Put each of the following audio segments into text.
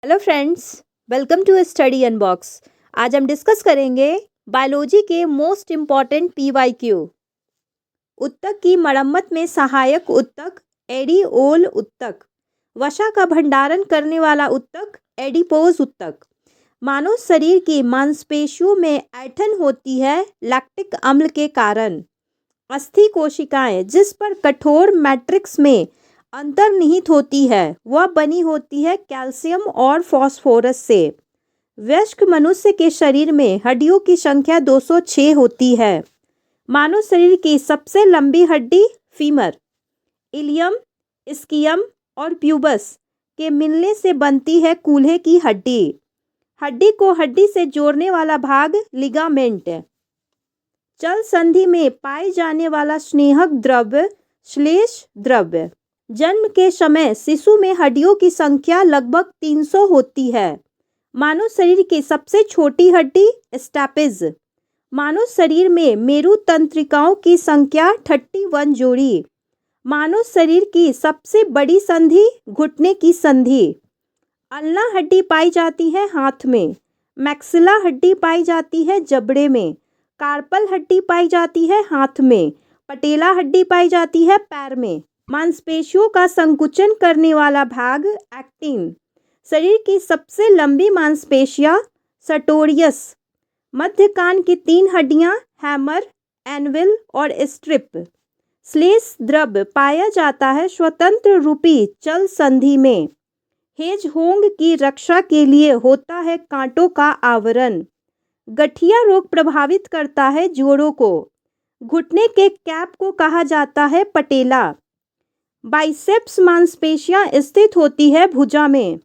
Hello friends, welcome to Study Unbox. आज हम discuss करेंगे बायोलॉजी के मोस्ट इम्पॉर्टेंट पीवाईक्यू। उत्तक की मरम्मत में सहायक उत्तक एडिओल उत्तक, वसा का भंडारण करने वाला उत्तक एडिपोज उत्तक। मानव शरीर की मांसपेशियों में ऐंठन होती है लैक्टिक अम्ल के कारण। अस्थि कोशिकाएं जिस पर कठोर मैट्रिक्स में अंतर्निहित होती है वह बनी होती है कैल्शियम और फास्फोरस से। वयस्क मनुष्य के शरीर में हड्डियों की संख्या 206 होती है। मानव शरीर की सबसे लंबी हड्डी फीमर, इलियम, स्कियम और प्यूबस के मिलने से बनती है कूल्हे की हड्डी। हड्डी को हड्डी से जोड़ने वाला भाग लिगामेंट। चल संधि में पाए जाने वाला स्नेहक द्रव्य श्लेष द्रव्य। जन्म के समय शिशु में हड्डियों की संख्या लगभग 300 होती है। मानव शरीर की सबसे छोटी हड्डी स्टैपिज। मानव शरीर में मेरु तंत्रिकाओं की संख्या 31 जोड़ी। मानव शरीर की सबसे बड़ी संधि घुटने की संधि। अल्ना हड्डी पाई जाती है हाथ में। मैक्सिला हड्डी पाई जाती है जबड़े में। कार्पल हड्डी पाई जाती है हाथ में। पटेला हड्डी पाई जाती है पैर में। मांसपेशियों का संकुचन करने वाला भाग एक्टिन। शरीर की सबसे लंबी मांसपेशियां सर्टोरियस। मध्य कान की 3 हड्डियां हैमर, एनविल और स्ट्रिप। श्लेष द्रव्य पाया जाता है स्वतंत्र रूपी चल संधि में। हेजहोंग की रक्षा के लिए होता है कांटों का आवरण। गठिया रोग प्रभावित करता है जोड़ों को। घुटने के कैप को कहा जाता है पटेला। बाइसेप्स मांसपेशियां स्थित होती है भुजा में।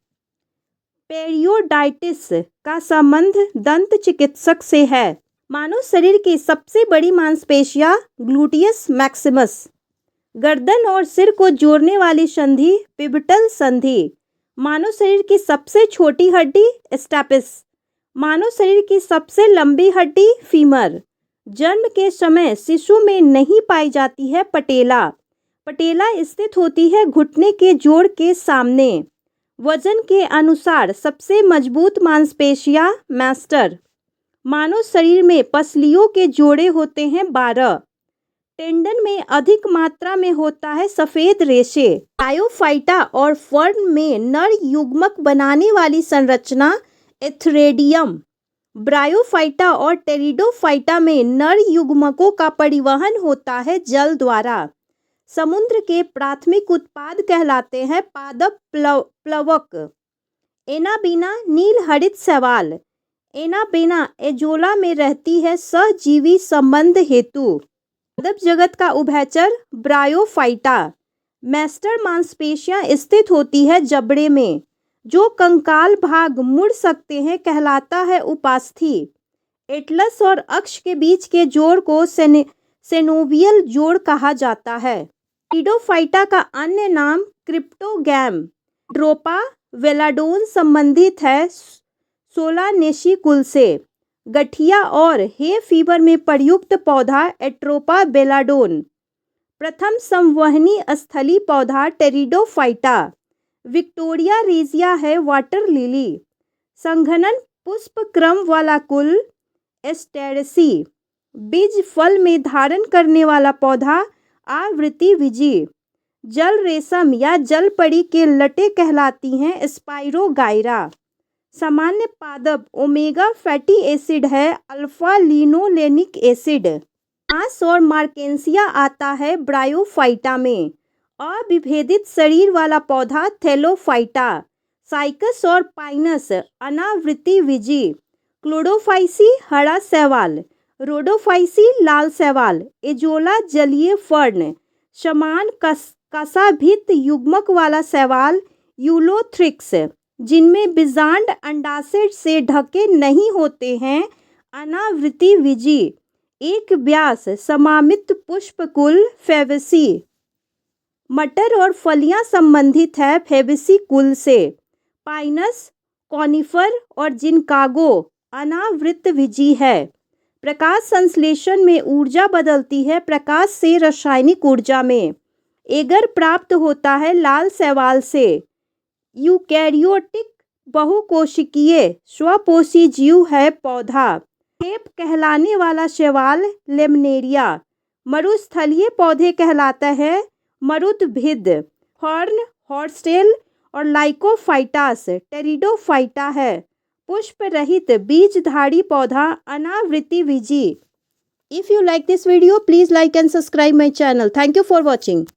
पेरियोडाइटिस का संबंध दंत चिकित्सक से है। मानव शरीर की सबसे बड़ी मांसपेशियां ग्लूटियस मैक्सिमस। गर्दन और सिर को जोड़ने वाली संधि पिवटल संधि। मानव शरीर की सबसे छोटी हड्डी स्टैपिस। मानव शरीर की सबसे लंबी हड्डी फीमर। जन्म के समय शिशु में नहीं पाई जाती है पटेला। पटेला स्थित होती है घुटने के जोड़ के सामने। वजन के अनुसार सबसे मजबूत मांसपेशियां मैस्टर। मानव शरीर में पसलियों के जोड़े होते हैं 12। टेंडन में अधिक मात्रा में होता है सफेद रेशे। ब्रायोफाइटा और फर्न में नर युग्मक बनाने वाली संरचना एथरेडियम। ब्रायोफाइटा और टेरिडोफाइटा में नर युग्मकों का परिवहन होता है जल द्वारा। समुद्र के प्राथमिक उत्पाद कहलाते हैं पादप प्लवक। एनाबीना नील हरित शैवाल। एनाबेना एजोला में रहती है सहजीवी संबंध हेतु। पादप जगत का उभयचर ब्रायोफाइटा। मैस्टर मांसपेशियां स्थित होती है जबड़े में। जो कंकाल भाग मुड़ सकते हैं कहलाता है उपास्थि। एटलस और अक्ष के बीच के जोड़ को सेनोवियल जोड़ कहा जाता है। टेरिडोफाइटा का अन्य नाम क्रिप्टोगैम ड्रोपा वेलाडोन संबंधित है सोलानेसी कुल से। गठिया और हे फीवर में प्रयुक्त पौधा एट्रोपा बेलाडोन। प्रथम संवहनी स्थली पौधा टेरिडोफाइटा। विक्टोरिया रेजिया है वाटर लिली। संघनन पुष्प क्रम वाला कुल एस्टेरेसी। बीज फल में धारण करने वाला पौधा आवृत्ति विजी। जल रेशम या जल परी के लटे कहलाती हैं स्पाइरोगाइरा। सामान्य पादप ओमेगा फैटी एसिड है अल्फा लिनोलेनिक एसिड। मांस और मार्केंसिया आता है ब्रायोफाइटा में। अविभेदित शरीर वाला पौधा थैलोफाइटा। साइकस और पाइनस अनावृत्ति विजी। क्लोडोफाइसी हरा शैवाल। रोडोफाइसी लाल शैवाल। एजोला जलीय फर्न। समान कसाभित युग्मक वाला शैवाल यूलोथ्रिक्स जिनमें बीजांड अंडाशय से ढके नहीं होते हैं अनावृत्ति विजी। एक व्यास समामित पुष्पकुल फेबेसी। मटर और फलियां संबंधित है फेबेसी कुल से। पाइनस, कॉनिफर और जिनकागो अनावृत विजी है। प्रकाश संश्लेषण में ऊर्जा बदलती है प्रकाश से रासायनिक ऊर्जा में। एगर प्राप्त होता है लाल शैवाल से। यूकैरियोटिक बहुकोशिकीय स्वपोषी जीव है पौधा। खेप कहलाने वाला शैवाल लेमनेरिया। मरुस्थलीय पौधे कहलाता है मरुद्भिद। फर्न, हॉर्सटेल और लाइकोफाइटास टेरिडोफाइटा है। पुष्प रहित बीजधारी पौधा अनावृतिबीजी। If you like this video, please like and subscribe my channel. Thank you for watching.